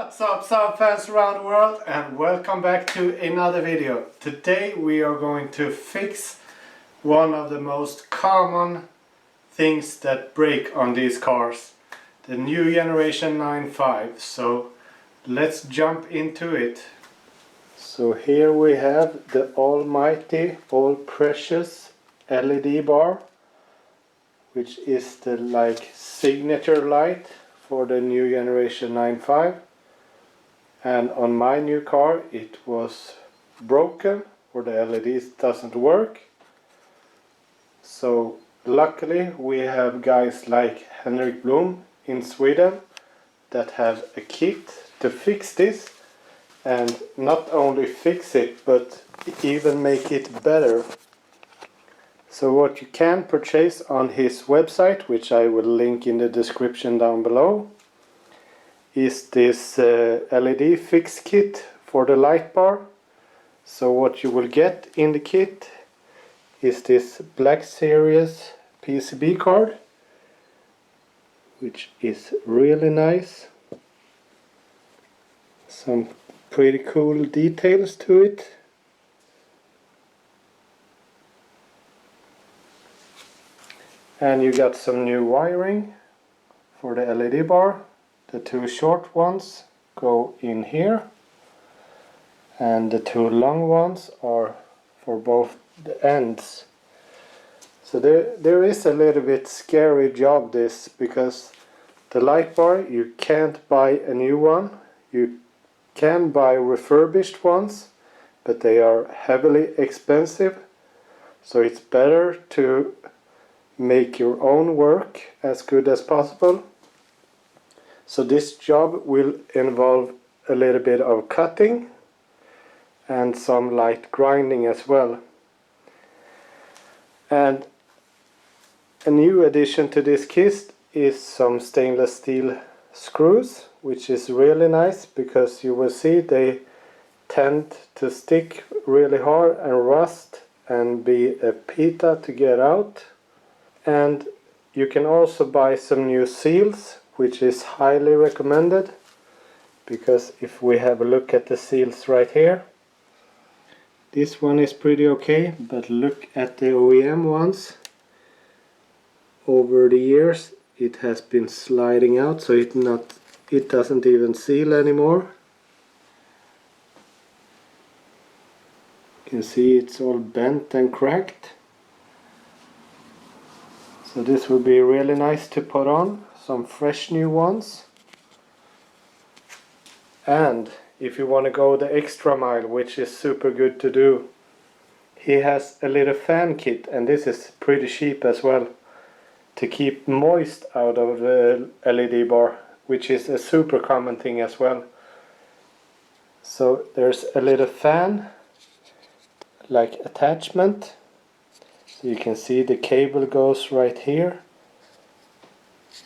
What's up Saab fans around the world, and welcome back to another video. Today we are going to fix one of the most common things that break on these cars, the new generation 9.5. So let's jump into it. So here we have the almighty, all precious LED bar, which is the signature light for the new generation 9.5. And on my new car it was broken, or the LEDs doesn't work. So luckily we have guys like Henrik Blom in Sweden that have a kit to fix this, and not only fix it but even make it better. So what you can purchase on his website, which I will link in the description down below, is this LED fix kit for the light bar. So what you will get in the kit is this Black Series PCB card, which is really nice. Some pretty cool details to it. And you got some new wiring for the LED bar. The two short ones go in here, and the two long ones are for both the ends. So there is a little bit scary job this, because the light bar, you can't buy a new one. You can buy refurbished ones, but they are heavily expensive. So it's better to make your own work as good as possible. So this job will involve a little bit of cutting and some light grinding as well. And a new addition to this kit is some stainless steel screws, which is really nice because you will see they tend to stick really hard and rust and be a pita to get out. And you can also buy some new seals, which is highly recommended, because if we have a look at the seals right here, this one is pretty okay, but look at the OEM ones. Over the years it has been sliding out, so it doesn't even seal anymore. You can see it's all bent and cracked. So this would be really nice to put on some fresh new ones. And if you want to go the extra mile, which is super good to do, he has a little fan kit, and this is pretty cheap as well, to keep moist out of the LED bar, which is a super common thing as well. So there's a little fan attachment, so you can see the cable goes right here,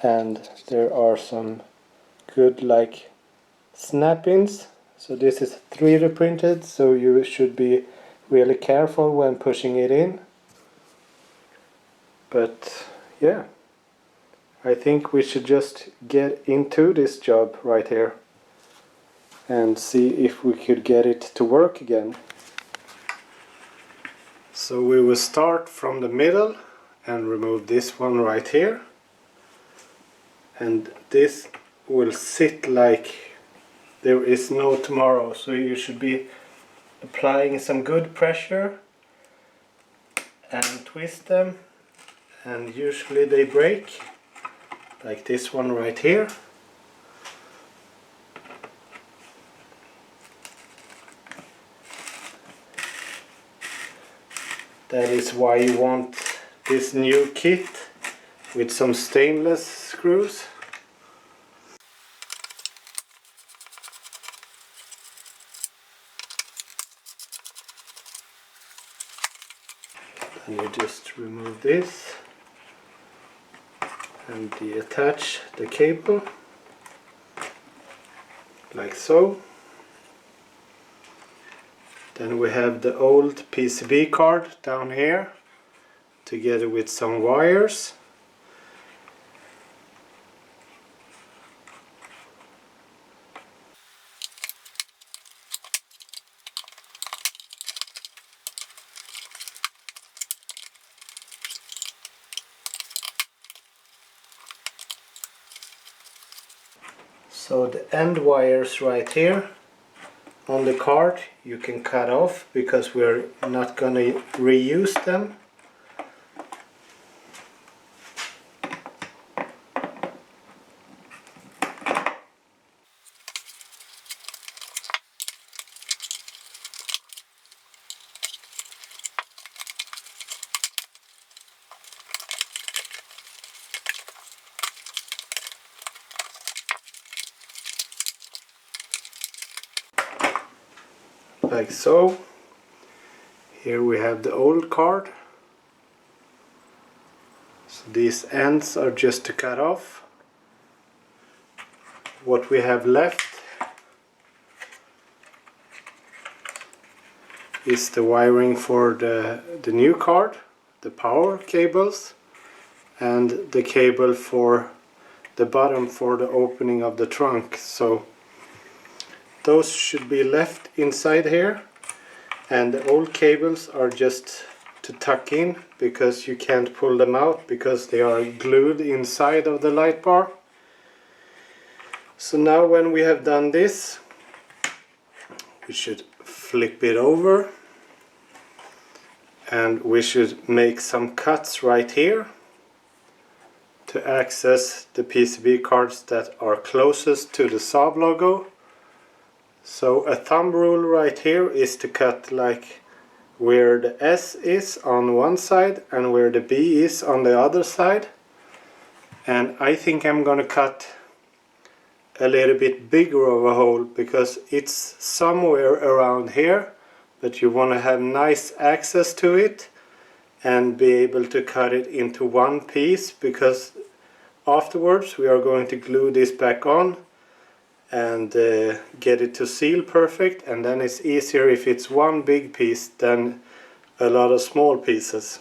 and there are some good snap-ins. So this is 3D printed, so you should be really careful when pushing it in. But yeah, I think we should just get into this job right here and see if we could get it to work again. So we will start from the middle and remove this one right here. And this will sit like there is no tomorrow, so you should be applying some good pressure and twist them, and usually they break, like this one right here. That is why you want this new kit with some stainless screws. And you just remove this and deattach the cable, like so. Then we have the old PCB card down here, together with some wires. So the end wires right here on the card you can cut off because we're not going to reuse them. Like so. Here we have the old card. So these ends are just to cut off. What we have left is the wiring for the new card, the power cables, and the cable for the bottom for the opening of the trunk. So those should be left inside here, and the old cables are just to tuck in because you can't pull them out because they are glued inside of the light bar. So now when we have done this, we should flip it over and we should make some cuts right here to access the PCB cards that are closest to the Saab logo. So a thumb rule right here is to cut like where the S is on one side and where the B is on the other side. And I think I'm gonna cut a little bit bigger of a hole because it's somewhere around here, but you want to have nice access to it and be able to cut it into one piece, because afterwards we are going to glue this back on and get it to seal perfect, and then it's easier if it's one big piece than a lot of small pieces.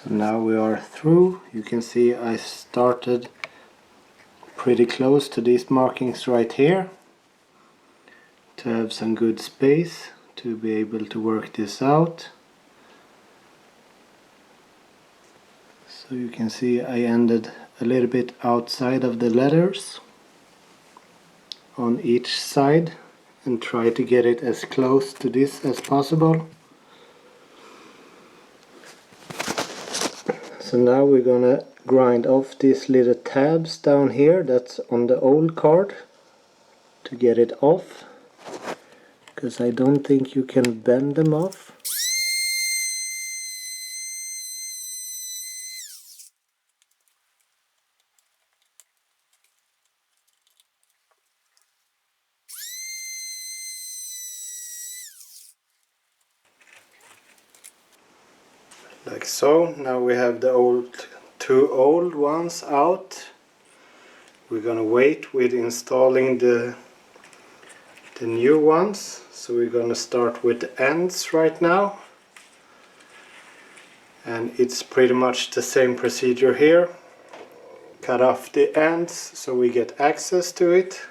Now we are through. You can see I started pretty close to these markings right here to have some good space to be able to work this out. So you can see I ended a little bit outside of the letters on each side and try to get it as close to this as possible. So now we're gonna grind off these little tabs down here that's on the old card to get it off, because I don't think you can bend them off. Like so. Now we have the two old ones out. We're gonna wait with installing the new ones. So we're gonna start with the ends right now. And it's pretty much the same procedure here. Cut off the ends so we get access to it.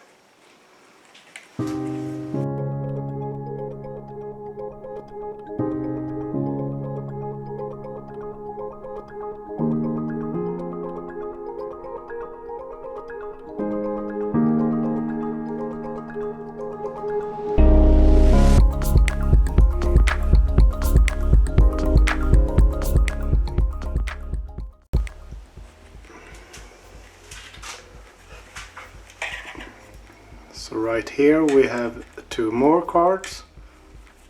So right here we have two more cards,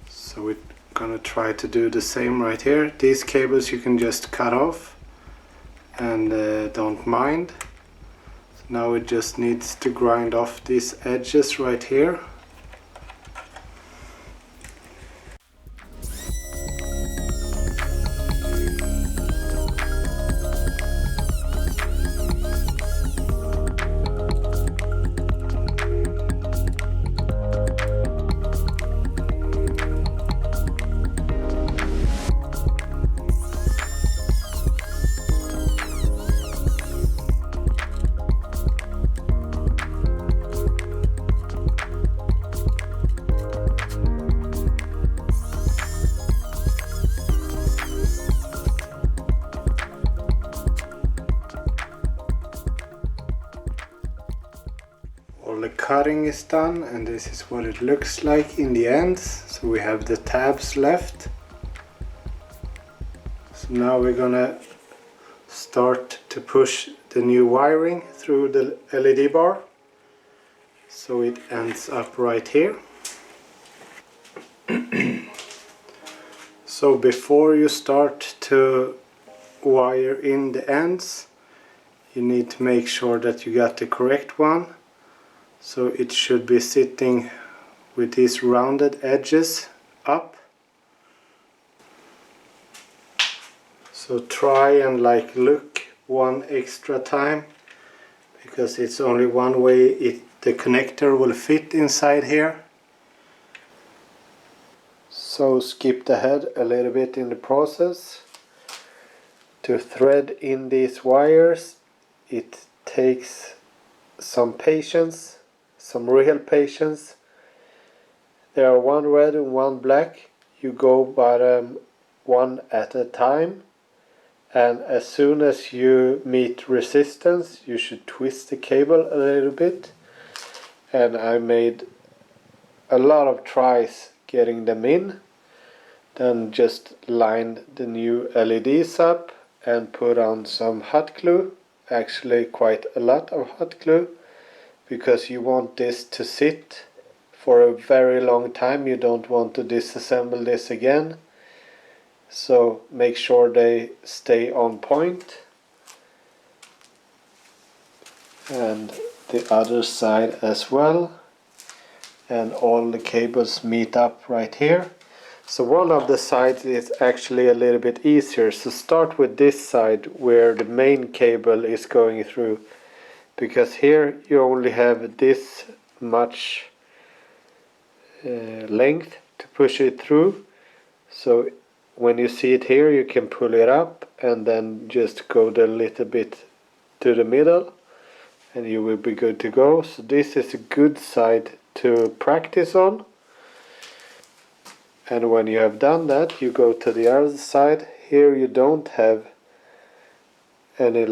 so we're gonna try to do the same right here. These cables you can just cut off and don't mind. So now it just needs to grind off these edges right here. cutting is done, and this is what it looks like in the ends. So we have the tabs left. So now we're gonna start to push the new wiring through the LED bar, so it ends up right here. So before you start to wire in the ends, you need to make sure that you got the correct one. So it should be sitting with these rounded edges up. So try and look one extra time, because it's only one way the connector will fit inside here. So skip ahead a little bit in the process. To thread in these wires, it takes some patience, some real patience. There are one red and one black. You go by them one at a time, and as soon as you meet resistance, you should twist the cable a little bit. And I made a lot of tries getting them in. Then just line the new LEDs up and put on some hot glue, actually quite a lot of hot glue, because you want this to sit for a very long time. You don't want to disassemble this again, so make sure they stay on point. And the other side as well, and all the cables meet up right here. So one of the sides is actually a little bit easier. So start with this side where the main cable is going through, because here you only have this much length to push it through. So when you see it here, you can pull it up and then just go a little bit to the middle, and you will be good to go. So this is a good side to practice on. And when you have done that, you go to the other side. Here you don't have any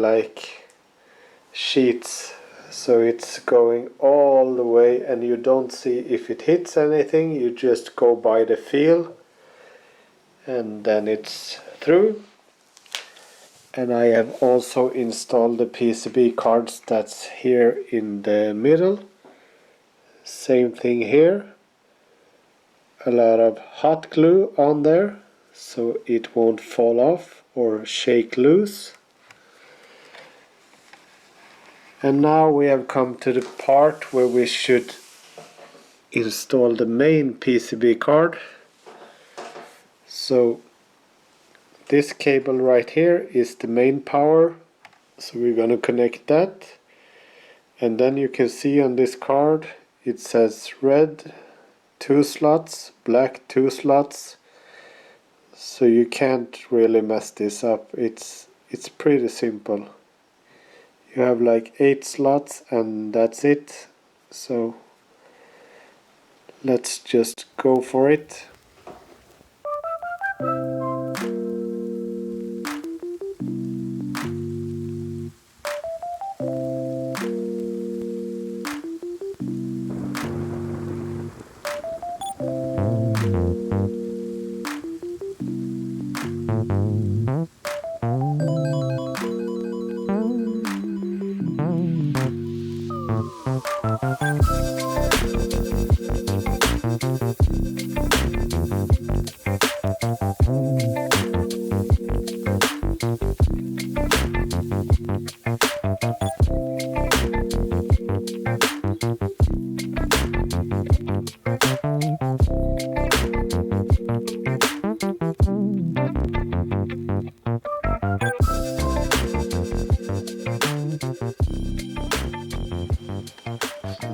sheets, so it's going all the way, and you don't see if it hits anything. You just go by the feel, and then it's through. And I have also installed the PCB cards that's here in the middle. Same thing here. A lot of hot glue on there so it won't fall off or shake loose. And now we have come to the part where we should install the main PCB card. So this cable right here is the main power, so we're going to connect that. And then you can see on this card it says red 2 slots, black 2 slots, so you can't really mess this up. It's pretty simple. You have 8 slots and that's it. So let's just go for it.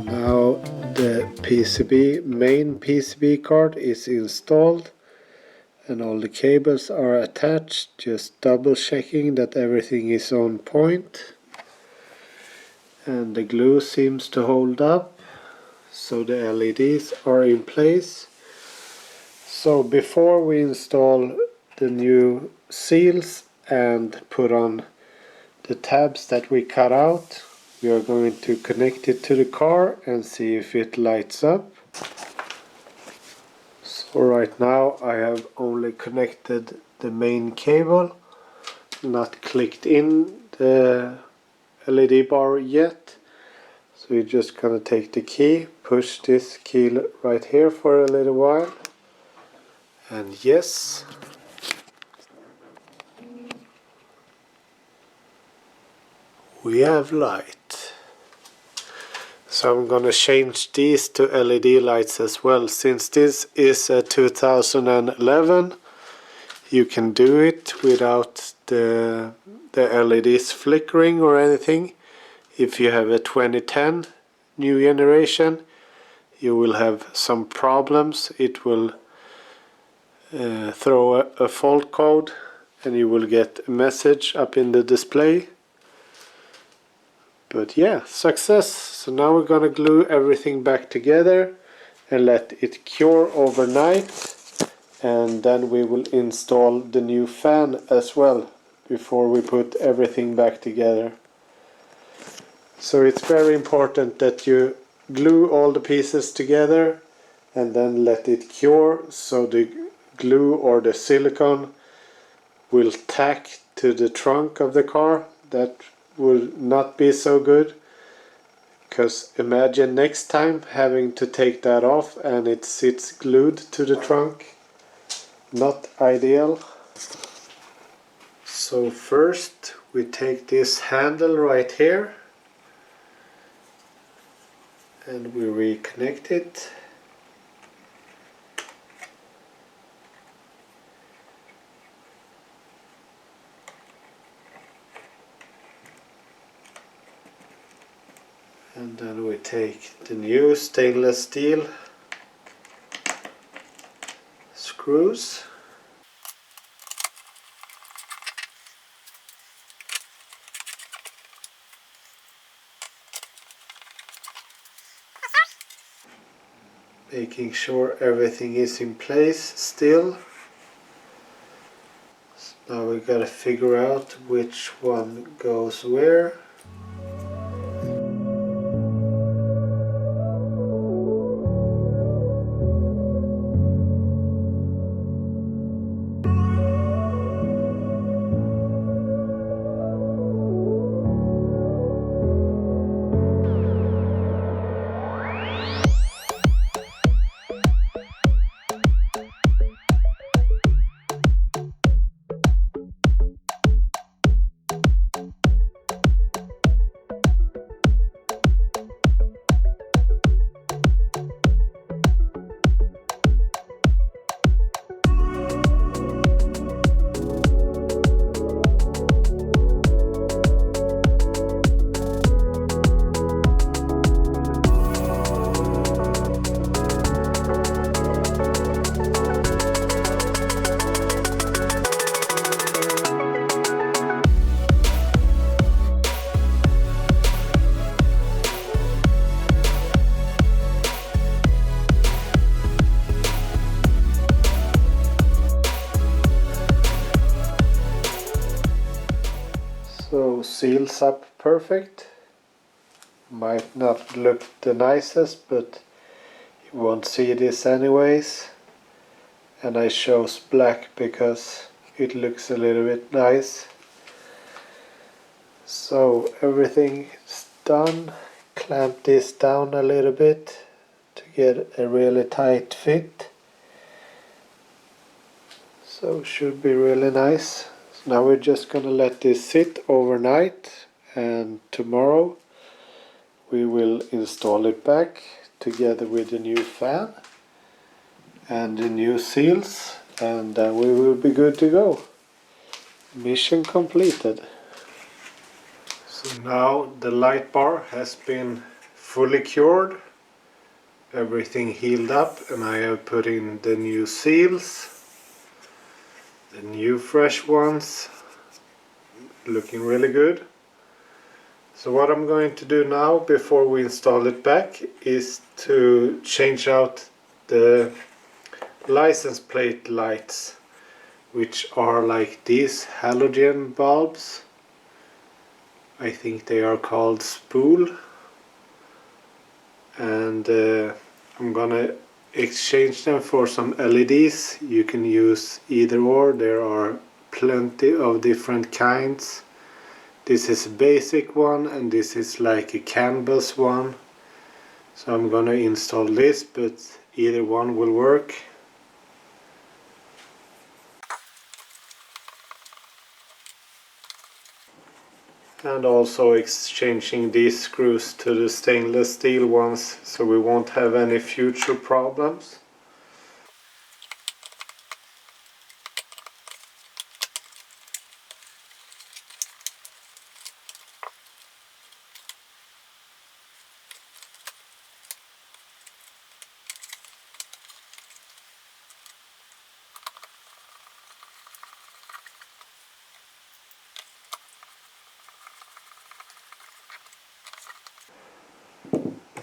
Now the main PCB card is installed and all the cables are attached, just double checking that everything is on point. And the glue seems to hold up, so the LEDs are in place. So before we install the new seals and put on the tabs that we cut out, we are going to connect it to the car and see if it lights up. So right now I have only connected the main cable, not clicked in the LED bar yet. So we're just gonna take the key, push this key right here for a little while, and yes, we have light. So I'm gonna change these to LED lights as well. Since this is a 2011, you can do it without the LEDs flickering or anything. If you have a 2010 new generation, you will have some problems. It will throw a fault code and you will get a message up in the display. But yeah, success. So now we're gonna glue everything back together and let it cure overnight, and then we will install the new fan as well before we put everything back together. So it's very important that you glue all the pieces together and then let it cure, so the glue or the silicone will tack to the trunk of the car. That will not be so good, because imagine next time having to take that off and it sits glued to the trunk. Not ideal. So first we take this handle right here and we reconnect it. And then we take the new stainless steel screws. Making sure everything is in place still. So now we gotta figure out which one goes where. So seals up perfect. Might not look the nicest, but you won't see this anyways. And I chose black because it looks a little bit nice. So everything is done. Clamp this down a little bit to get a really tight fit. So should be really nice. So now we're just gonna let this sit overnight, and tomorrow we will install it back together with the new fan and the new seals, and then we will be good to go. Mission completed. So now the light bar has been fully cured, everything healed up, and I have put in the new seals, the new fresh ones, looking really good. So what I'm going to do now before we install it back is to change out the license plate lights, which are like these halogen bulbs. I think they are called spool, and I'm gonna exchange them for some LEDs. You can use either or, there are plenty of different kinds. This is a basic one and this is like a canvas one, so I'm gonna install this, but either one will work. And also exchanging these screws to the stainless steel ones, so we won't have any future problems.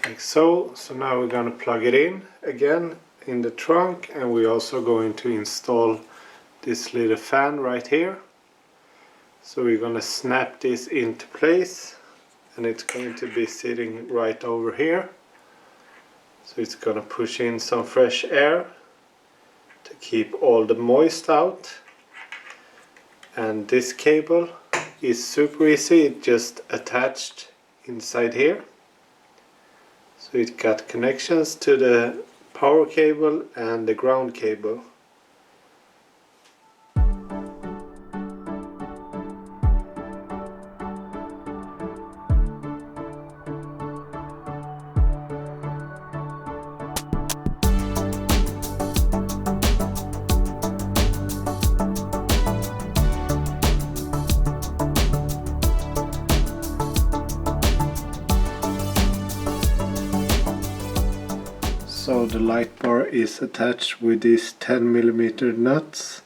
Like so. So now we're going to plug it in again in the trunk, and we're also going to install this little fan right here. So we're going to snap this into place, and it's going to be sitting right over here. So it's going to push in some fresh air to keep all the moist out. And this cable is super easy, it just attached inside here. So it got connections to the power cable and the ground cable. So the light bar is attached with these 10mm nuts,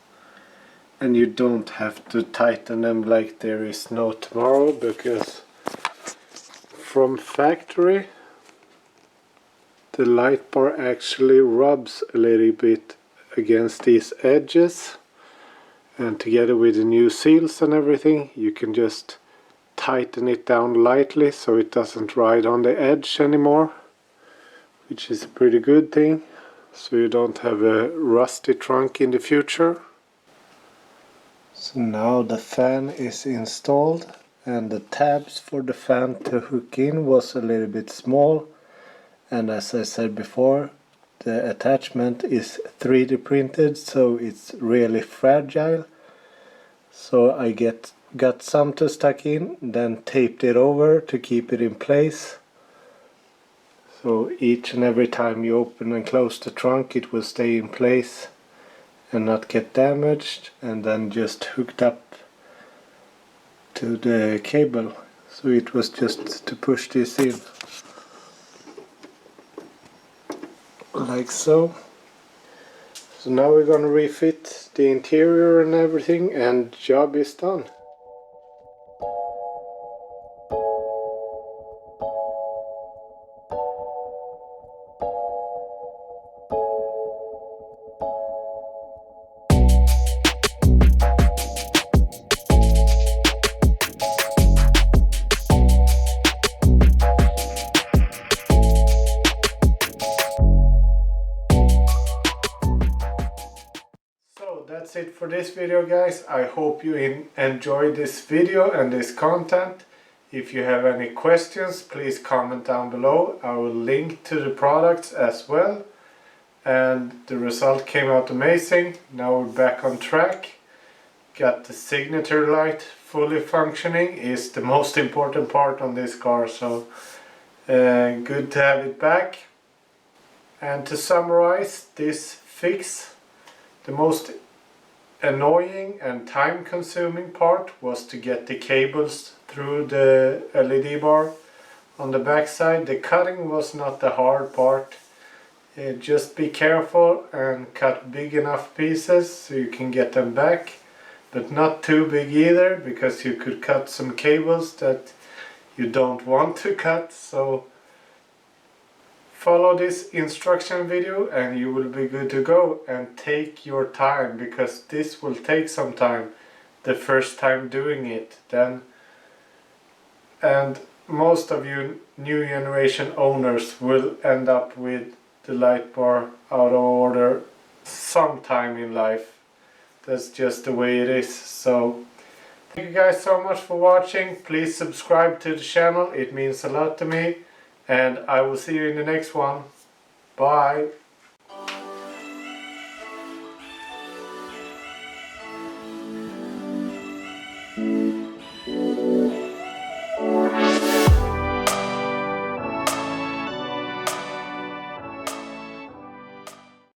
and you don't have to tighten them like there is no tomorrow, because from factory the light bar actually rubs a little bit against these edges, and together with the new seals and everything you can just tighten it down lightly so it doesn't ride on the edge anymore, which is a pretty good thing, so you don't have a rusty trunk in the future. So now the fan is installed, and the tabs for the fan to hook in was a little bit small, and as I said before, the attachment is 3D printed, so it's really fragile. So I got some to stuck in, then taped it over to keep it in place. So each and every time you open and close the trunk it will stay in place and not get damaged, and then just hooked up to the cable. So it was just to push this in. Like so. So now we're gonna refit the interior and everything, and job is done. That's it for this video, guys. I hope you enjoyed this video and this content. If you have any questions, please comment down below. I will link to the products as well. And the result came out amazing. Now we're back on track. Got the signature light fully functioning, is the most important part on this car, so good to have it back. And to summarize this fix, the most annoying and time-consuming part was to get the cables through the LED bar on the back side. The cutting was not the hard part. Just be careful and cut big enough pieces so you can get them back, but not too big either, because you could cut some cables that you don't want to cut. So follow this instruction video and you will be good to go, and take your time, because this will take some time the first time doing it. Then and most of you new generation owners will end up with the light bar out of order sometime in life. That's just the way it is. So thank you guys so much for watching. Please subscribe to the channel, it means a lot to me, and I will see you in the next one. Bye.